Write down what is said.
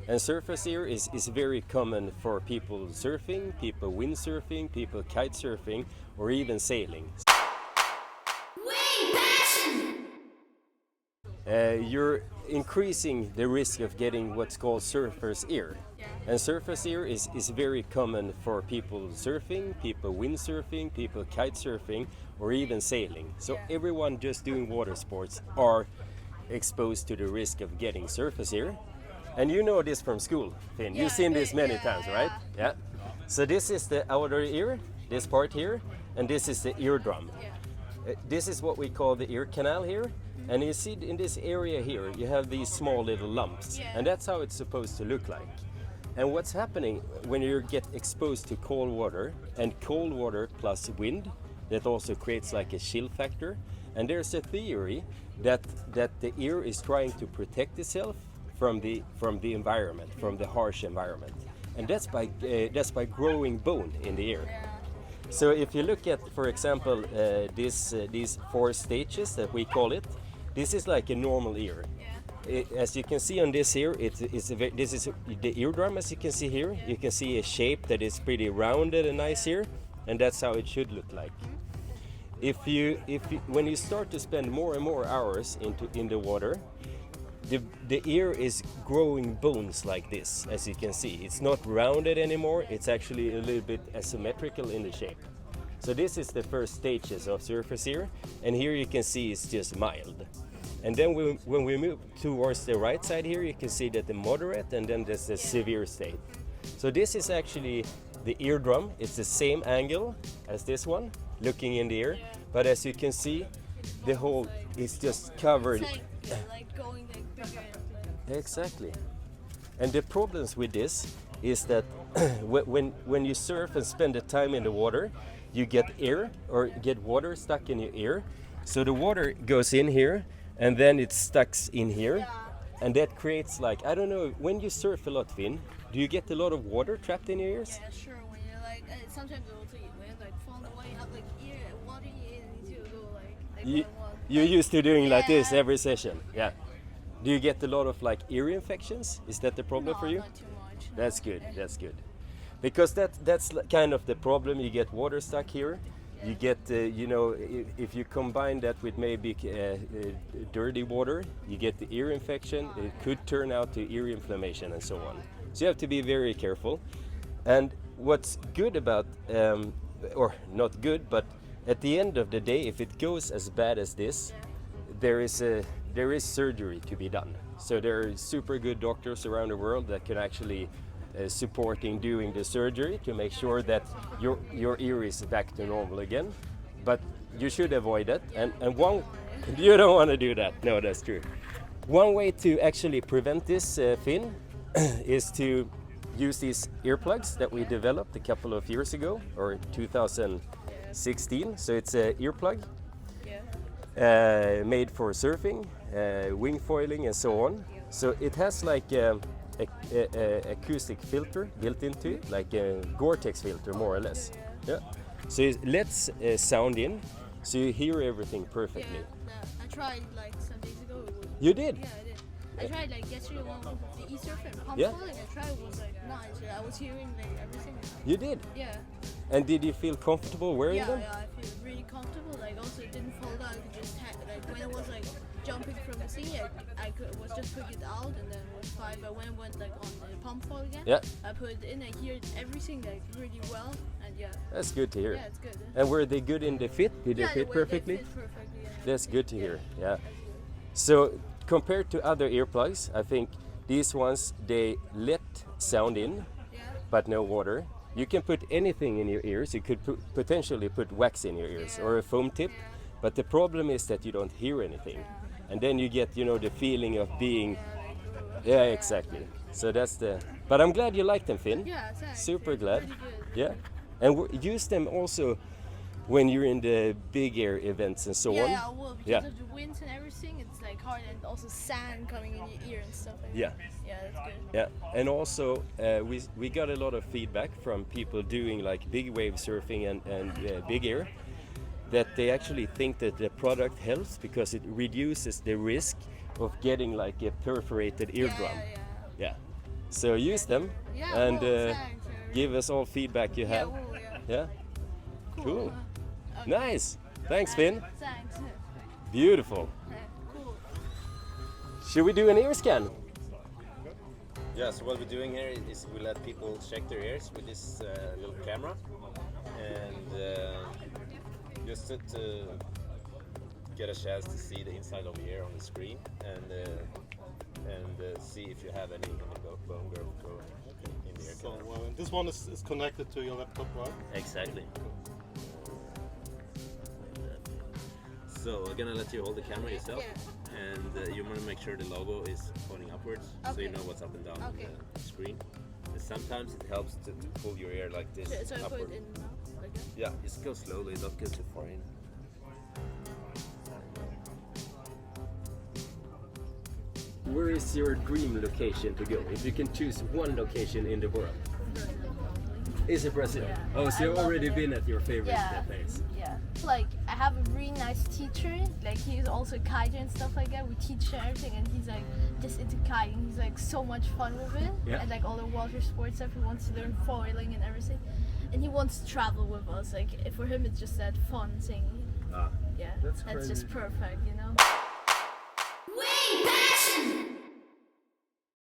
And surface ear is very common for people surfing, people windsurfing, people kite surfing, or even sailing. You're increasing the risk of getting what's called surfer's ear. And surface ear is very common for people surfing, people windsurfing, people kite surfing, or even sailing. So everyone just doing water sports are exposed to the risk of getting surface ear. And you know this from school, Finn. You've seen this many times, right? Yeah. So this is the outer ear, this part here, and this is the eardrum. This is what we call the ear canal here. And you see in this area here, you have these small little lumps. And that's how it's supposed to look like. And what's happening when you get exposed to cold water, and cold water plus wind, that also creates like a chill factor. And there's a theory that the ear is trying to protect itself from the environment, from the harsh environment. And that's by growing bone in the ear. So if you look at, for example, these 4 stages that we call it, this is like a normal ear. As you can see on this here, this is the eardrum. As you can see here, you can see a shape that is pretty rounded and nice here, and that's how it should look like. When you start to spend more and more hours in the water, the ear is growing bones like this. As you can see, it's not rounded anymore. It's actually a little bit asymmetrical in the shape. So this is the first stages of surface ear, and here you can see it's just mild. And then when we move towards the right side here, you can see that the moderate, and then there's the severe state. So this is actually the eardrum. It's the same angle as this one, looking in the ear. But as you can see, the whole is just covered. It's like going like bigger. Exactly. And the problems with this is that when you surf and spend the time in the water, you get air or get water stuck in your ear. So the water goes in here, and then it stuck in here, and that creates like, I don't know, when you surf a lot, Finn, do you get a lot of water trapped in your ears? Yeah, sure. When you're like, sometimes it also when like from the way up like ear, water in to go like You're used to doing like this every session, yeah. Do you get a lot of like ear infections? Is that the problem for you? Not too much. That's good. That's good. Because that's kind of the problem. You get water stuck here. You get, if you combine that with maybe dirty water, you get the ear infection. It could turn out to ear inflammation and so on. So you have to be very careful. And what's good about, or not good, but at the end of the day, if it goes as bad as this, there is surgery to be done. So there are super good doctors around the world that can actually supporting doing the surgery to make sure that your ear is back to normal again. But you should avoid that. And one, you don't want to do that. No, that's true. One way to actually prevent this, Finn, is to use these earplugs that we developed a couple of years ago, or 2016. So it's an earplug made for surfing, wing foiling, and so on. So it has like a acoustic filter built into it, like a Gore-Tex filter, more or less. Yeah. So it lets sound in, so you hear everything perfectly. I tried like some days ago. You did? Yeah, I did. I tried like yesterday one with the e-surf and pump foiling. I tried, it was like nice. I was hearing like everything. You did? Yeah. And did you feel comfortable wearing them? Yeah, I feel really comfortable. Like also it didn't fall down. I could just like when I was like jumping from the sea, I was just putting it out and then it was fine. But when I went like on the pump foil again, I put it in. I hear everything like really well, and that's good to hear. Yeah, it's good. And were they good in the fit? Did they fit perfectly? They fit perfectly. Yeah. That's good to hear. Yeah. So compared to other earplugs, I think these ones, they let sound in, but no water. You can put anything in your ears. You could potentially put wax in your ears or a foam tip, but the problem is that you don't hear anything. And then you get, the feeling of being, exactly. So that's but I'm glad you like them, Finn. Yeah, thanks. Super glad. Really good. Yeah. And use them also when you're in the big air events and so on. Yeah, I will, because of the winds and everything, it's like hard, and also sand coming in your ear and stuff like that. Yeah, that's good. Yeah, and also we got a lot of feedback from people doing like big wave surfing and big air, that they actually think that the product helps because it reduces the risk of getting like a perforated eardrum. Yeah. So use them and give us all feedback you have. Yeah? Cool. Nice. Thanks, Finn. Thanks. Beautiful. Cool. Should we do an ear scan? Yeah, so what we're doing here is we let people check their ears with this little camera, and just to get a chance to see the inside of the ear on the screen, and see if you have any bone growth growing in the ear So canal. this one is connected to your laptop, right? Exactly. So I'm gonna let you hold the camera yourself, and you want to make sure the logo is pointing upwards, so you know what's up and down on the screen. And sometimes it helps to pull your ear like this So I put upward. it in now? Like that? Yeah, just go slowly, don't go too far in. Where is your dream location to go? If you can choose one location in the world. Is it Brazil? Yeah. Oh, so you've I love already it. been at your favorite Yeah. place. Yeah. Like I have a really nice teacher. Like he's also a kiter and stuff like that. We teach him everything, and he's like just into kiting. He's like so much fun with it, Yeah. and like all the water sports stuff. He wants to learn foiling and everything, and he wants to travel with us. Like for him, it's just that fun thing. Ah, Yeah, That's that's crazy. just perfect, you know.